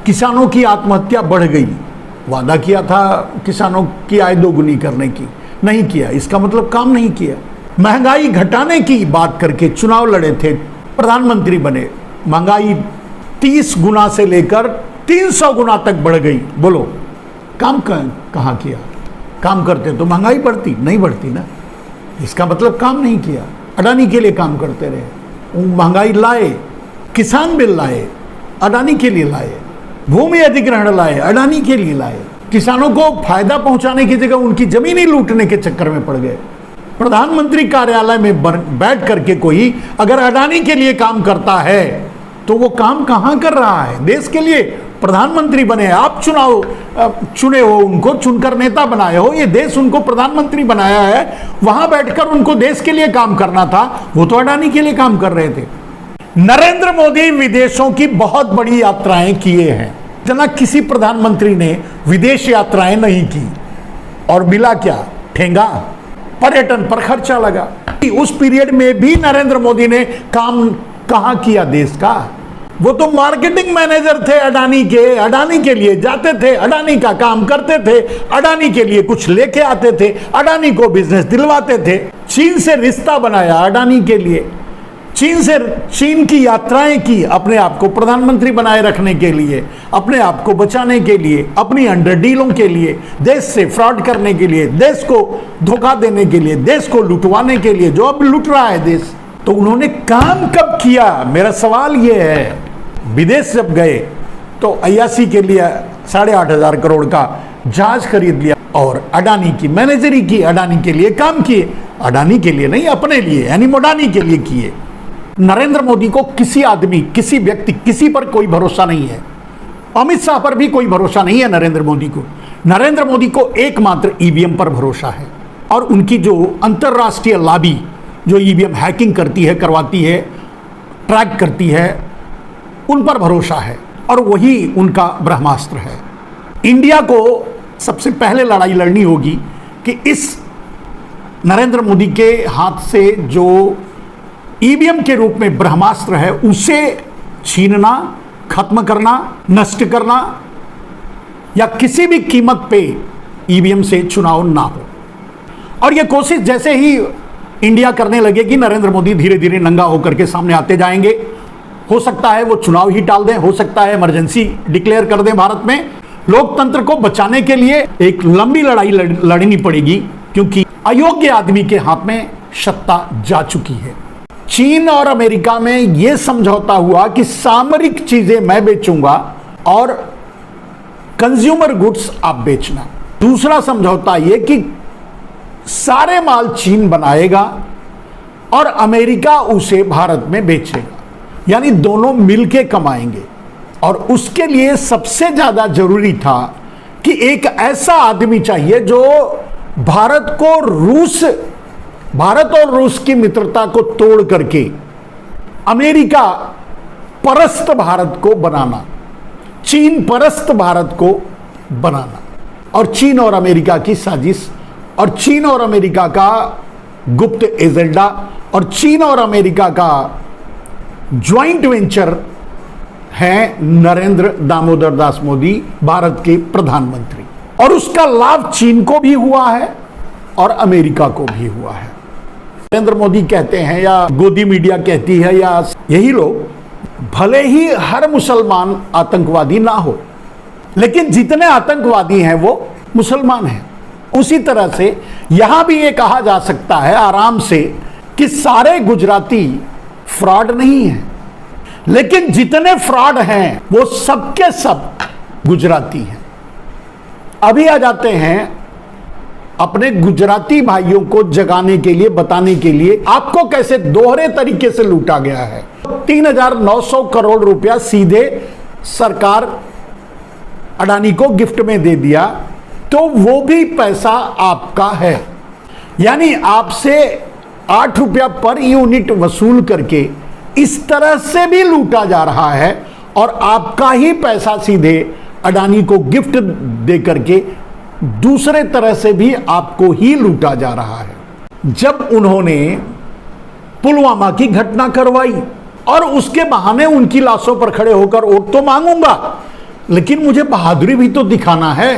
किसानों की आत्महत्या बढ़ गई। वादा किया था किसानों की आय दोगुनी करने की, नहीं किया, इसका मतलब काम नहीं किया। महंगाई घटाने की बात करके चुनाव लड़े थे, प्रधानमंत्री बने, महंगाई 30 गुना से लेकर 300 गुना तक बढ़ गई। बोलो काम कहाँ किया? काम करते तो महंगाई बढ़ती, नहीं बढ़ती ना, इसका मतलब काम नहीं किया। अडानी के लिए काम करते रहे, महंगाई लाए, किसान बिल लाए, अडानी के लिए लाए, भूमि अधिग्रहण लाए, अडानी के लिए लाए, किसानों को फायदा पहुंचाने की जगह उनकी जमीन ही लूटने के चक्कर में पड़ गए। प्रधानमंत्री कार्यालय में बैठ करके कोई अगर अडानी के लिए काम करता है तो वो काम कहां कर रहा है? देश के लिए प्रधानमंत्री बने, आप चुने हो, उनको चुनकर नेता बनाए हो, ये देश उनको प्रधानमंत्री बनाया है, वहां बैठकर उनको देश के लिए काम करना था, वो तो अडानी के लिए काम कर रहे थे। नरेंद्र मोदी विदेशों की बहुत बड़ी यात्राएं किए हैं, जना किसी प्रधानमंत्री ने विदेश यात्राएं नहीं की। और मिला क्या? ठेंगा, पर्यटन पर खर्चा लगा। उस पीरियड में भी नरेंद्र मोदी ने काम कहां किया देश का? वो तो मार्केटिंग मैनेजर थे अडानी के, अडानी के लिए जाते थे, अडानी का काम करते थे, अडानी के लिए कुछ लेके आते थे, अडानी को बिजनेस दिलवाते थे। चीन से रिश्ता बनाया अडानी के लिए, चीन की यात्राएं की अपने आप को प्रधानमंत्री बनाए रखने के लिए, अपने आप को बचाने के लिए, अपनी अंडर डीलों के लिए, देश से फ्रॉड करने के लिए, देश को धोखा देने के लिए, देश को लुटवाने के लिए, जो अब लुट रहा है देश। तो उन्होंने काम कब किया? मेरा सवाल यह है। विदेश जब गए तो अय्यासी के लिए 8,500 करोड़ का जहाज खरीद लिया और अडानी की मैनेजरी की, अडानी के लिए काम किए, अडानी के लिए नहीं, अपने लिए यानी मोडानी के लिए किए। नरेंद्र मोदी को किसी आदमी, किसी व्यक्ति, किसी पर कोई भरोसा नहीं है। अमित शाह पर भी कोई भरोसा नहीं है नरेंद्र मोदी को। नरेंद्र मोदी को एकमात्र ईवीएम पर भरोसा है और उनकी जो अंतर्राष्ट्रीय लॉबी जो ईवीएम हैकिंग करती है, करवाती है, ट्रैक करती है, उन पर भरोसा है और वही उनका ब्रह्मास्त्र है। इंडिया को सबसे पहले लड़ाई लड़नी होगी कि इस नरेंद्र मोदी के हाथ से जो ईवीएम के रूप में ब्रह्मास्त्र है उसे छीनना, खत्म करना, नष्ट करना, या किसी भी कीमत पे ईवीएम से चुनाव ना हो। और यह कोशिश जैसे ही इंडिया करने लगेगी, नरेंद्र मोदी धीरे धीरे नंगा होकर के सामने आते जाएंगे। हो सकता है वो चुनाव ही टाल दें, हो सकता है इमरजेंसी डिक्लेयर कर दें। भारत में लोकतंत्र को बचाने के लिए एक लंबी लड़ाई लड़नी पड़ेगी, क्योंकि अयोग्य आदमी के हाथ में सत्ता जा चुकी है। चीन और अमेरिका में यह समझौता हुआ कि सामरिक चीजें मैं बेचूंगा और कंज्यूमर गुड्स आप बेचना। दूसरा समझौता यह कि सारे माल चीन बनाएगा और अमेरिका उसे भारत में बेचेगा, यानी दोनों मिलके कमाएंगे। और उसके लिए सबसे ज्यादा जरूरी था कि एक ऐसा आदमी चाहिए जो भारत और रूस की मित्रता को तोड़ करके अमेरिका परस्त भारत को बनाना, चीन परस्त भारत को बनाना। और चीन और अमेरिका की साजिश और चीन और अमेरिका का गुप्त एजेंडा और चीन और अमेरिका का ज्वाइंट वेंचर है नरेंद्र दामोदर दास मोदी, भारत के प्रधानमंत्री। और उसका लाभ चीन को भी हुआ है और अमेरिका को भी हुआ है। नरेंद्र मोदी कहते हैं या गोदी मीडिया कहती है या यही लोग, भले ही हर मुसलमान आतंकवादी ना हो, लेकिन जितने आतंकवादी हैं वो मुसलमान हैं। उसी तरह से यहां भी ये कहा जा सकता है आराम से कि सारे गुजराती फ्रॉड नहीं हैं, लेकिन जितने फ्रॉड हैं वो सबके सब गुजराती हैं। अभी आ जाते हैं अपने गुजराती भाइयों को जगाने के लिए, बताने के लिए आपको कैसे दोहरे तरीके से लूटा गया है। 3,900 करोड़ रुपया सीधे सरकार अडानी को गिफ्ट में दे दिया, तो वो भी पैसा आपका है। यानी आपसे 8 रुपया पर यूनिट वसूल करके इस तरह से भी लूटा जा रहा है और आपका ही पैसा सीधे अडानी को गिफ्ट दे करके दूसरे तरह से भी आपको ही लूटा जा रहा है। जब उन्होंने पुलवामा की घटना करवाई और उसके बहाने उनकी लाशों पर खड़े होकर वोट तो मांगूंगा, लेकिन मुझे बहादुरी भी तो दिखाना है।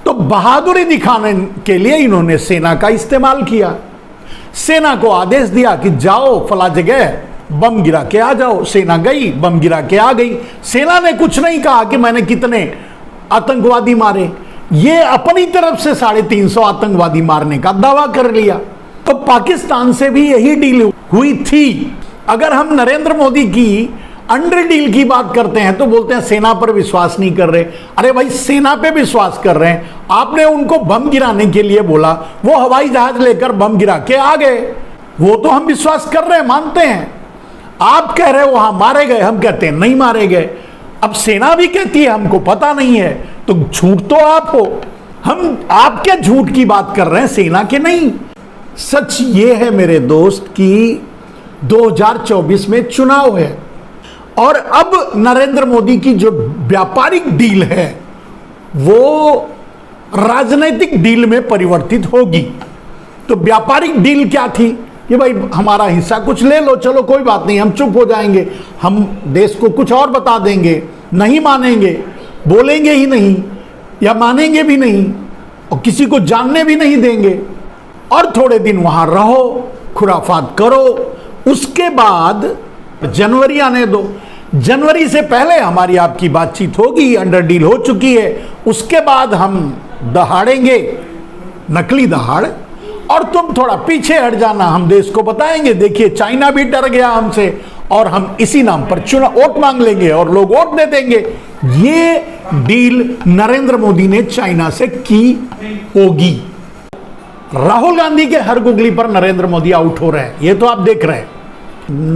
तो बहादुरी दिखाने के लिए इन्होंने सेना का इस्तेमाल किया। सेना को आदेश दिया कि जाओ फला जगह बम गिरा के आ जाओ। सेना गई, बम गिरा के आ गई। सेना ने कुछ नहीं कहा कि मैंने कितने आतंकवादी मारे, ये अपनी तरफ से 350 आतंकवादी मारने का दावा कर लिया। तो पाकिस्तान से भी यही डील हुई थी। अगर हम नरेंद्र मोदी की अंडर डील की बात करते हैं तो बोलते हैं सेना पर विश्वास नहीं कर रहे। अरे भाई, सेना पे विश्वास कर रहे हैं। आपने उनको बम गिराने के लिए बोला, वो हवाई जहाज लेकर बम गिरा के आ गए, वो तो हम विश्वास कर रहे हैं, मानते हैं। आप कह रहे हो वहां मारे गए, हम कहते हैं नहीं मारे गए। अब सेना भी कहती है हमको पता नहीं है, तो झूठ तो आप हो। हम आपके झूठ की बात कर रहे हैं, सेना के नहीं। सच ये है मेरे दोस्त कि 2024 में चुनाव है और अब नरेंद्र मोदी की जो व्यापारिक डील है वो राजनीतिक डील में परिवर्तित होगी। तो व्यापारिक डील क्या थी कि भाई हमारा हिस्सा कुछ ले लो, चलो कोई बात नहीं, हम चुप हो जाएंगे, हम देश को कुछ और बता देंगे, नहीं मानेंगे, बोलेंगे ही नहीं या मानेंगे भी नहीं और किसी को जानने भी नहीं देंगे और थोड़े दिन वहां रहो, खुराफात करो। उसके बाद जनवरी आने दो, जनवरी से पहले हमारी आपकी बातचीत होगी, अंडर डील हो चुकी है। उसके बाद हम दहाड़ेंगे, नकली दहाड़, और तुम थोड़ा पीछे हट जाना, हम देश को बताएंगे देखिए चाइना भी डर गया हमसे और हम इसी नाम पर चुनाव वोट मांग लेंगे और लोग वोट दे देंगे। ये डील नरेंद्र मोदी ने चाइना से की होगी। राहुल गांधी के हर गुगली पर नरेंद्र मोदी आउट हो रहे हैं, ये तो आप देख रहे हैं।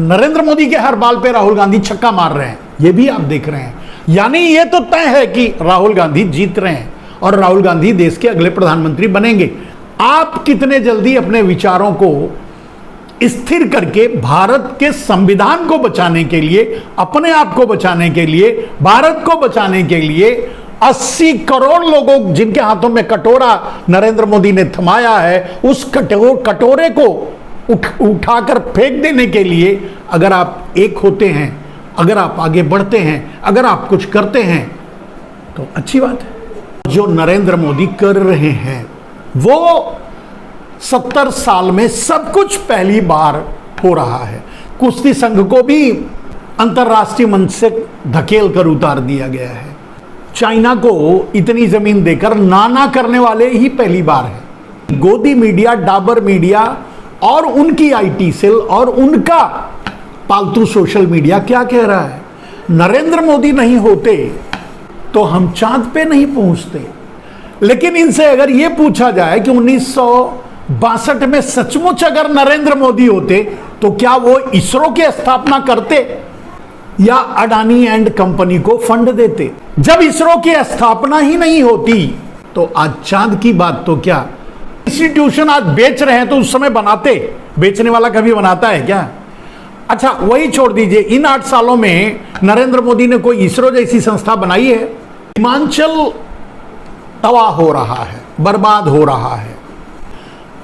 नरेंद्र मोदी के हर बाल पे राहुल गांधी छक्का मार रहे हैं, ये भी आप देख रहे हैं। यानी ये तो तय है कि राहुल गांधी जीत रहे हैं और राहुल गांधी देश के अगले प्रधानमंत्री बनेंगे। आप कितने जल्दी अपने विचारों को स्थिर करके भारत के संविधान को बचाने के लिए, अपने आप को बचाने के लिए, भारत को बचाने के लिए 80 करोड़ लोगों जिनके हाथों में कटोरा नरेंद्र मोदी ने थमाया है, उस कटोरे को उठाकर फेंक देने के लिए अगर आप एक होते हैं, अगर आप आगे बढ़ते हैं, अगर आप कुछ करते हैं तो अच्छी बात है। जो नरेंद्र मोदी कर रहे हैं वो 70 साल में सब कुछ पहली बार हो रहा है। कुश्ती संघ को भी अंतर्राष्ट्रीय मंच से धकेल कर उतार दिया गया है। चाइना को इतनी जमीन देकर नाना करने वाले ही पहली बार है। गोदी मीडिया, डाबर मीडिया और उनकी आईटी सेल और उनका पालतू सोशल मीडिया क्या कह रहा है, नरेंद्र मोदी नहीं होते तो हम चांद पे नहीं पहुंचते। लेकिन इनसे अगर यह पूछा जाए कि 1962 में सचमुच अगर नरेंद्र मोदी होते तो क्या वो इसरो की स्थापना करते या अडानी एंड कंपनी को फंड देते? जब इसरो की स्थापना ही नहीं होती तो आज चांद की बात तो क्या। इंस्टीट्यूशन आज बेच रहे हैं तो उस समय बनाते, बेचने वाला कभी बनाता है क्या? अच्छा वही छोड़ दीजिए, इन 8 सालों में नरेंद्र मोदी ने कोई इसरो जैसी संस्था बनाई है? हिमाचल तबाह हो रहा है, बर्बाद हो रहा है,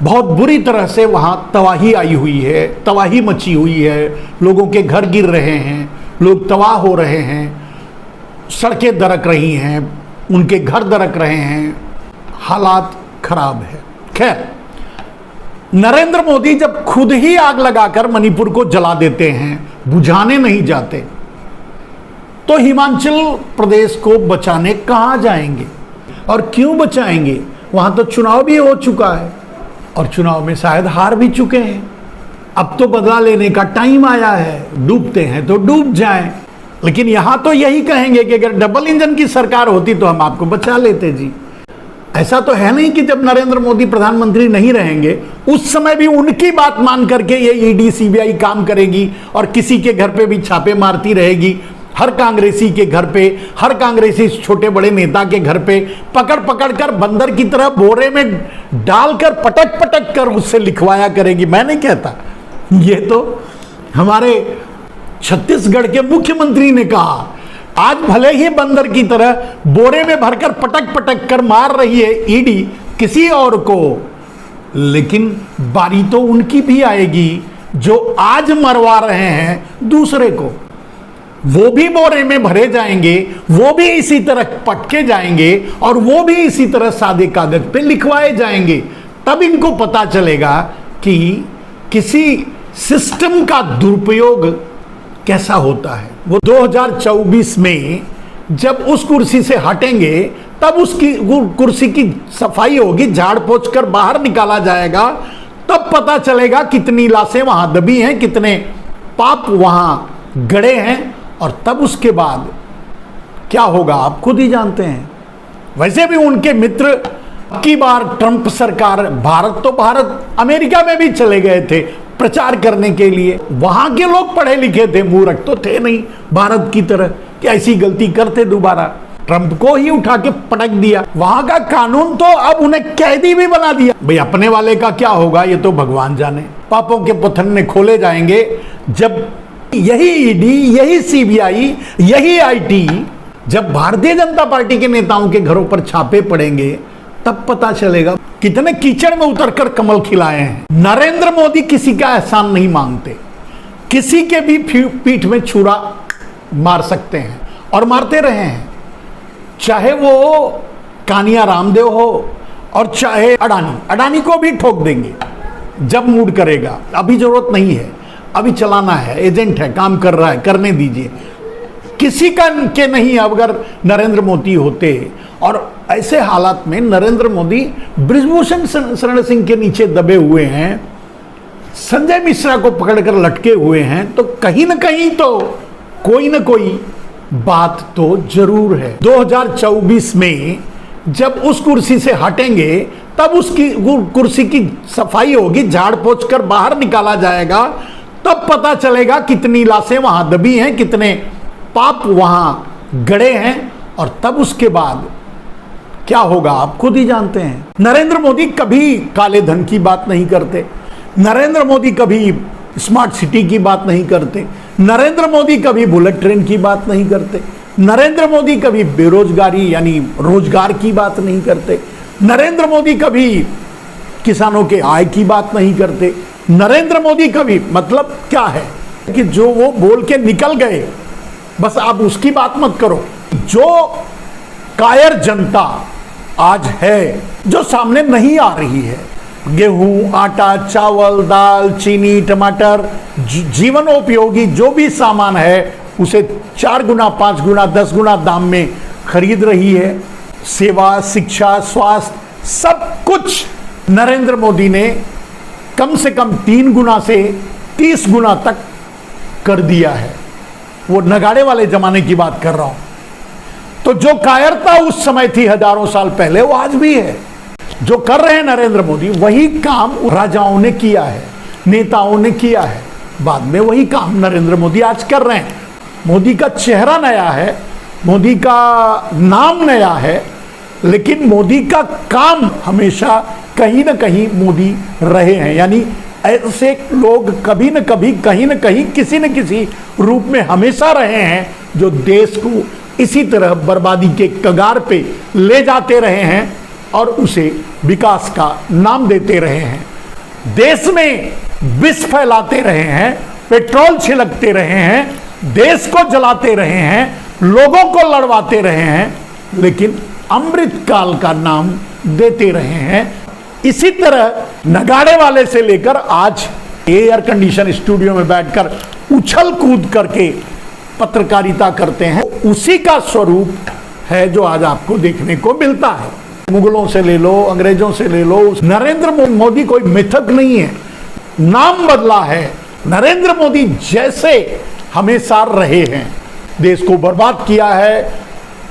बहुत बुरी तरह से वहां तबाही आई हुई है, तबाही मची हुई है, लोगों के घर गिर रहे हैं, लोग तबाह हो रहे हैं, सड़कें दरक रही हैं, उनके घर दरक रहे हैं, हालात खराब है। खैर, नरेंद्र मोदी जब खुद ही आग लगाकर मणिपुर को जला देते हैं, बुझाने नहीं जाते, तो हिमाचल प्रदेश को बचाने कहां जाएंगे और क्यों बचाएंगे? वहां तो चुनाव भी हो चुका है और चुनाव में शायद हार भी चुके हैं। अब तो बदला लेने का टाइम आया है, डूबते हैं तो डूब जाएं। लेकिन यहां तो यही कहेंगे कि अगर डबल इंजन की सरकार होती तो हम आपको बचा लेते जी। ऐसा तो है नहीं कि जब नरेंद्र मोदी प्रधानमंत्री नहीं रहेंगे उस समय भी उनकी बात मान करके ये ईडी सीबीआई काम करेगी और किसी के घर पे भी छापे मारती रहेगी। हर कांग्रेसी के घर पे, हर कांग्रेसी छोटे बड़े नेता के घर पे पकड़ पकड़ कर बंदर की तरह बोरे में डालकर पटक पटक कर उससे लिखवाया करेगी। मैं नहीं कहता, ये तो हमारे छत्तीसगढ़ के मुख्यमंत्री ने कहा। आज भले ही बंदर की तरह बोरे में भरकर पटक पटक कर मार रही है ईडी किसी और को, लेकिन बारी तो उनकी भी आएगी जो आज मरवा रहे हैं दूसरे को। वो भी बोरे में भरे जाएंगे, वो भी इसी तरह पटके जाएंगे और वो भी इसी तरह सादे कागज पे लिखवाए जाएंगे। तब इनको पता चलेगा कि किसी सिस्टम का दुरुपयोग कैसा होता है। वो 2024 में जब उस कुर्सी से हटेंगे तब उसकी कुर्सी की सफाई होगी, झाड़ पोंछ कर बाहर निकाला जाएगा, तब पता चलेगा कितनी लाशें वहां दबी हैं, कितने पाप वहां गड़े हैं, और तब उसके बाद क्या होगा आप खुद ही जानते हैं। वैसे भी उनके मित्र की बार ट्रंप सरकार, भारत अमेरिका में भी चले गए थे प्रचार करने के लिए। वहां के लोग पढ़े लिखे थे, मूर्ख तो थे नहीं भारत की तरह कि ऐसी गलती करते दोबारा। ट्रंप को ही उठा के पटक दिया। वहां का कानून तो अब उन्हें कैदी भी बना दिया। भाई अपने वाले का क्या होगा ये तो भगवान जाने। पापों के पथरने खोले जाएंगे जब यही ईडी, यही सीबीआई, यही आईटी, जब भारतीय जनता पार्टी के नेताओं के घरों पर छापे पड़ेंगे तब पता चलेगा कितने कीचड़ में उतरकर कमल खिलाए हैं। नरेंद्र मोदी किसी का एहसान नहीं मांगते, किसी के भी पीठ में छुरा मार सकते हैं और मारते रहे हैं, चाहे वो कानिया रामदेव हो और चाहे अडानी को भी ठोक देंगे जब मूड करेगा। अभी जरूरत नहीं है, अभी चलाना है, एजेंट है, काम कर रहा है, करने दीजिए। किसी का के नहीं। अगर नरेंद्र मोदी होते, और ऐसे हालात में नरेंद्र मोदी ब्रिजभूषण शरण सिंह के नीचे दबे हुए हैं, संजय मिश्रा को पकड़कर लटके हुए हैं, तो कहीं ना कहीं तो कोई ना कोई बात तो जरूर है। 2024 में जब उस कुर्सी से हटेंगे तब उसकी कुर्सी की सफाई होगी, झाड़ पोंछ कर बाहर निकाला जाएगा, तब पता चलेगा कितनी लाशें वहां दबी हैं, कितने पाप वहां गड़े हैं, और तब उसके बाद क्या होगा आप खुद ही जानते हैं। नरेंद्र मोदी कभी काले धन की बात नहीं करते, नरेंद्र मोदी कभी स्मार्ट सिटी की बात नहीं करते, नरेंद्र मोदी कभी बुलेट ट्रेन की बात नहीं करते, नरेंद्र मोदी कभी बेरोजगारी यानी रोजगार की बात नहीं करते, नरेंद्र मोदी कभी किसानों के आय की बात नहीं करते, नरेंद्र मोदी कभी, मतलब क्या है कि जो वो बोल के निकल गए बस आप उसकी बात मत करो। जो कायर जनता आज है, जो सामने नहीं आ रही है, गेहूं, आटा, चावल, दाल, चीनी, टमाटर, जीवनोपयोगी जो भी सामान है उसे 4 गुना, 5 गुना, 10 गुना दाम में खरीद रही है। सेवा, शिक्षा, स्वास्थ्य, सब कुछ नरेंद्र मोदी ने कम से कम 3 गुना से 30 गुना तक कर दिया है। वो नगाड़े वाले जमाने की बात कर रहा हूं। तो जो कायरता उस समय थी हजारों साल पहले, वो आज भी है। जो कर रहे हैं नरेंद्र मोदी वही काम राजाओं ने किया है, नेताओं ने किया है, बाद में वही काम नरेंद्र मोदी आज कर रहे हैं। मोदी का चेहरा नया है, मोदी का नाम नया है, लेकिन मोदी का काम हमेशा कहीं ना कहीं मोदी रहे हैं। यानी ऐसे लोग कभी न कभी, कहीं न कहीं, किसी न किसी रूप में हमेशा रहे हैं जो देश को इसी तरह बर्बादी के कगार पे ले जाते रहे हैं और उसे विकास का नाम देते रहे हैं। देश में विष फैलाते रहे हैं, पेट्रोल छिड़कते रहे हैं, देश को जलाते रहे हैं, लोगों को लड़वाते रहे हैं, लेकिन अमृत काल का नाम देते रहे हैं। इसी तरह नगाड़े वाले से लेकर आज एयर कंडीशन स्टूडियो में बैठकर उछल कूद करके पत्रकारिता करते हैं, उसी का स्वरूप है जो आज आपको देखने को मिलता है। मुगलों से ले लो, अंग्रेजों से ले लो, नरेंद्र मोदी कोई मिथक नहीं है, नाम बदला है। नरेंद्र मोदी जैसे हमेशा रहे हैं, देश को बर्बाद किया है,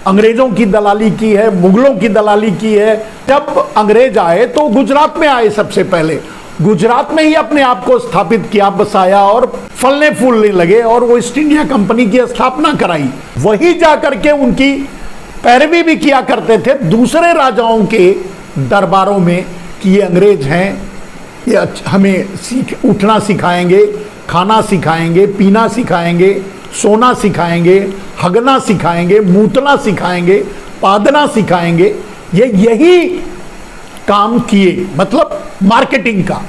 अंग्रेजों की दलाली की है, मुगलों की दलाली की है। जब अंग्रेज आए तो गुजरात में आए, सबसे पहले गुजरात में ही अपने आप को स्थापित किया, बसाया और फलने फूलने लगे और वो ईस्ट इंडिया कंपनी की स्थापना कराई। वही जाकर के उनकी पैरवी भी किया करते थे दूसरे राजाओं के दरबारों में कि ये अंग्रेज हैं, ये हमें उठना सिखाएंगे, खाना सिखाएंगे, पीना सिखाएंगे, सोना सिखाएंगे, हगना सिखाएंगे, मूतना सिखाएंगे, पादना सिखाएंगे। ये यही काम किए, मतलब मार्केटिंग का।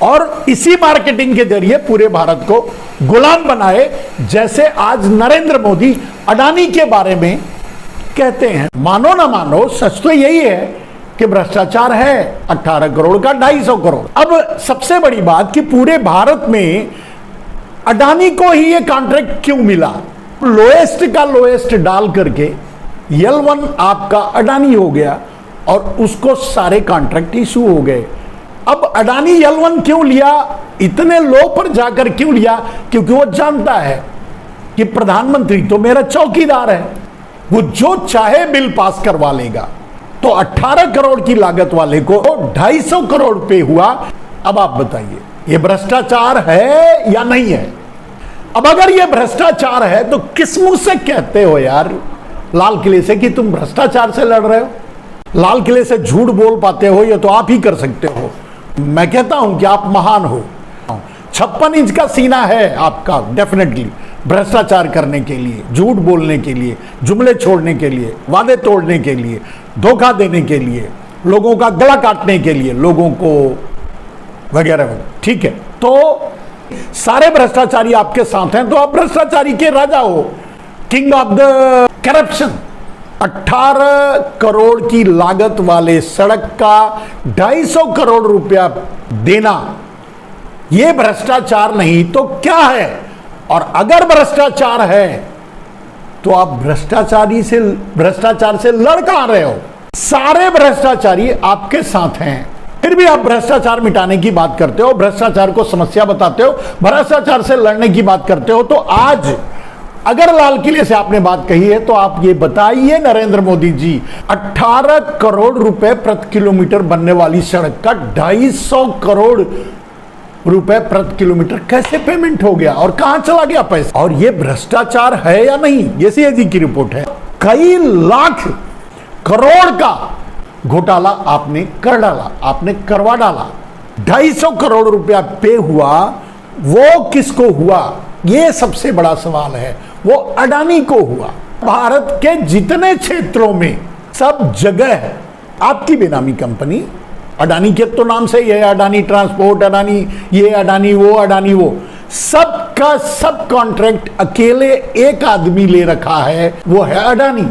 और इसी मार्केटिंग के जरिए पूरे भारत को गुलाम बनाए। जैसे आज नरेंद्र मोदी अडानी के बारे में कहते हैं, मानो ना मानो सच तो यही है कि भ्रष्टाचार है। 18 करोड़ का 250 करोड़। अब सबसे बड़ी बात कि पूरे भारत में अडानी को ही ये कॉन्ट्रैक्ट क्यों मिला? लोएस्ट का लोएस्ट डाल करके L1 आपका अडानी हो गया और उसको सारे कॉन्ट्रैक्ट इशू हो गए। अब अडानी L1 क्यों लिया, इतने लो पर जाकर क्यों लिया? क्योंकि वो जानता है कि प्रधानमंत्री तो मेरा चौकीदार है, वो जो चाहे बिल पास करवा लेगा। तो 18 करोड़ की लागत वाले को 250 करोड़ पे हुआ। अब आप बताइए ये भ्रष्टाचार है या नहीं है? अब अगर ये भ्रष्टाचार है तो किस मुंह से कहते हो यार लाल किले से कि तुम भ्रष्टाचार से लड़ रहे हो? लाल किले से झूठ बोल पाते हो ये तो आप ही कर सकते हो। मैं कहता हूं कि आप महान हो। 56 इंच का सीना है आपका, डेफिनेटली भ्रष्टाचार करने के लिए, झूठ बोलने के लिए, जुमले छोड़ने के लिए, वादे तोड़ने के लिए, धोखा देने के लिए, लोगों का गला काटने के लिए, लोगों को वगैरह वगैरह। ठीक है, तो सारे भ्रष्टाचारी आपके साथ हैं तो आप भ्रष्टाचारी के राजा हो, king of the corruption. 18 crore की लागत वाले सड़क का 250 करोड़ रुपया देना, यह भ्रष्टाचार नहीं तो क्या है? और अगर भ्रष्टाचार है तो आप भ्रष्टाचार से लड़ कहां रहे हो? सारे भ्रष्टाचारी आपके साथ हैं, फिर भी आप भ्रष्टाचार मिटाने की बात करते हो, भ्रष्टाचार को समस्या बताते हो, भ्रष्टाचार से लड़ने की बात करते हो। तो आज अगर लाल किले से आपने बात कही है तो आप ये बताइए नरेंद्र मोदी जी, 18 करोड़ रुपए प्रति किलोमीटर बनने वाली सड़क का 250 करोड़ रुपए प्रति किलोमीटर कैसे पेमेंट हो गया और कहां चला गया पैसा? और ये भ्रष्टाचार है या नहीं? ये सीएजी की रिपोर्ट है। कई लाख करोड़ का घोटाला आपने कर डाला, आपने करवा डाला। 250 करोड़ रुपया पे हुआ, वो किसको हुआ? ये सबसे बड़ा सवाल है। वो अडानी को हुआ। भारत के जितने क्षेत्रों में सब जगह आपकी बेनामी कंपनी, अडानी के तो नाम से ये अडानी ट्रांसपोर्ट, अडानी ये, अडानी वो, सबका सब कॉन्ट्रैक्ट अकेले एक आदमी ले रखा है, वो है अडानी।